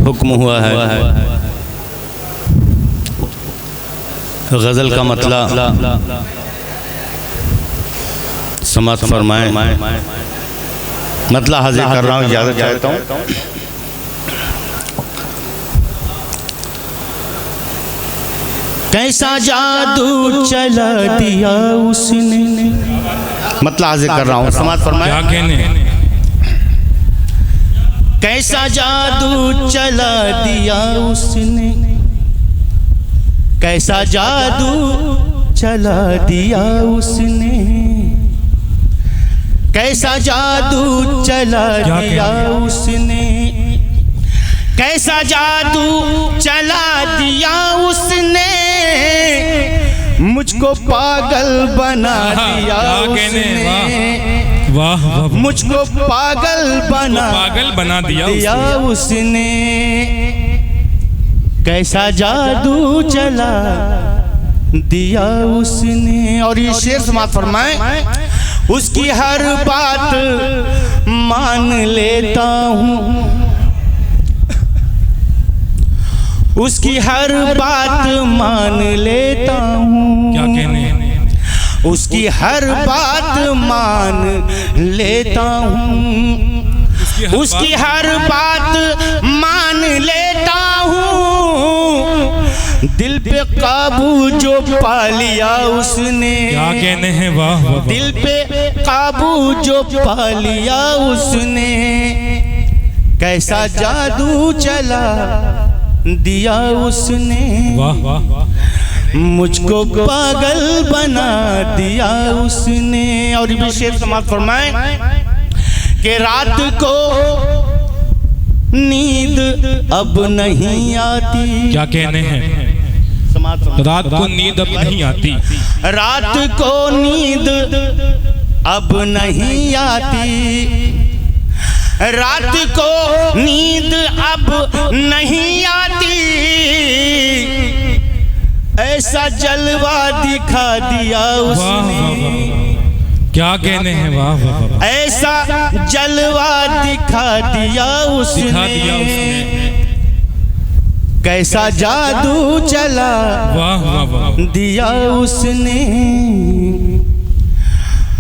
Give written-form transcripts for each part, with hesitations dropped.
हुक्म हुआ है गज़ल का मतलब समात फरमाएं। मतलब हाजिर कर रहा हूँ, इजाज़त चाहता हूँ। कैसा जादू चला दिया उसने, मतलब हाजिर कर रहा हूँ, समात फरमाएं। क्या कहने? कैसा जादू चला दिया उसने, कैसा जादू चला दिया उसने, कैसा जादू चला दिया उसने, कैसा जादू चला दिया उसने, मुझको पागल बना दिया उसने, वाह वाह, मुझको पागल बना दिया उसने, कैसा जादू चला दिया उसने। और ये शेर समात फरमाएं। उसकी हर बात मान लेता हूँ, उसकी हर बात मान लेता हूँ। क्या कहने? उसकी हर बात मान लेता हूँ, उसकी हर बात मान लेता हूँ। दिल पे काबू जो पा लिया उसने, क्या कहने हैं? वाह वाह, दिल पे काबू जो पा लिया उसने, कैसा जादू चला दिया उसने, वाह वाह, मुझको पागल बना दिया उसने। और ये शेर समाप्त फरमाएं कि रात को नींद अब नहीं आती। क्या कहने हैं? रात को नींद अब नहीं आती, रात को नींद अब नहीं आती, रात को नींद अब नहीं आती, ऐसा जलवा दिखा दिया उसने। क्या कहने हैं? वाह वाह, ऐसा जलवा दिखा दिया उसने, कैसा जादू चला वाह वाह, दिया उसने,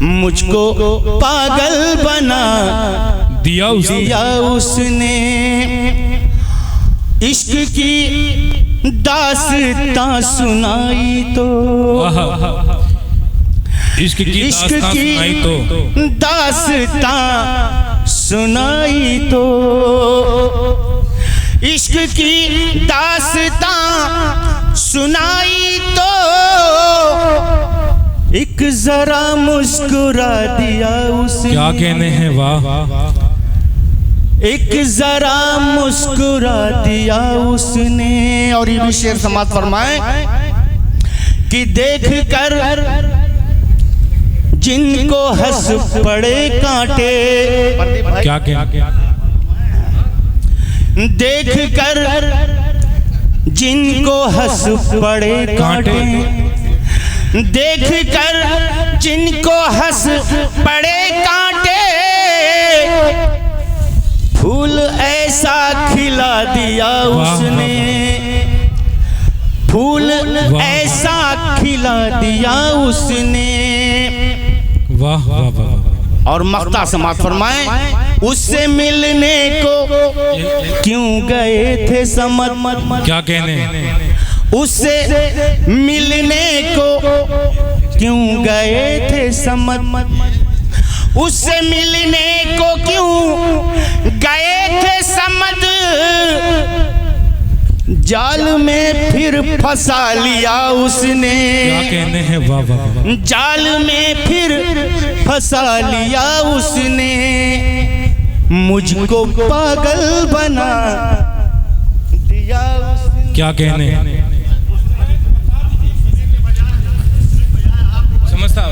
मुझको पागल बना दिया उसने। इश्क की दास्तां सुनाई तो, इश्क की दास्तां सुनाई तो, इश्क की दास्तां सुनाई तो, एक जरा मुस्कुरा दिया उसने। क्या कहने हैं? वाह, एक जरा मुस्कुरा दिया उसने। और ये भी शेर समाप्त फरमाएं कि देख कर जिनको हंस पड़े कांटे, क्या कहने? देख कर जिनको हंस पड़े कांटे, देख कर जिनको हंस पड़े कांटे, फूल ऐसा खिला दिया उसने, फूल ऐसा खिला दिया उसने। वाह वाह वाह। और मक्ता समात फरमाएं, उससे मिलने को क्यों गए थे समद। क्या कहने? उससे मिलने को क्यों गए थे समद, उससे मिलने को क्यों गए थे समद, जाल में फिर फंसा लिया उसने। क्या कहने हैं? वाह वाह, जाल में फिर फंसा लिया उसने, मुझको पागल बना दिया उसने। क्या कहने? समझता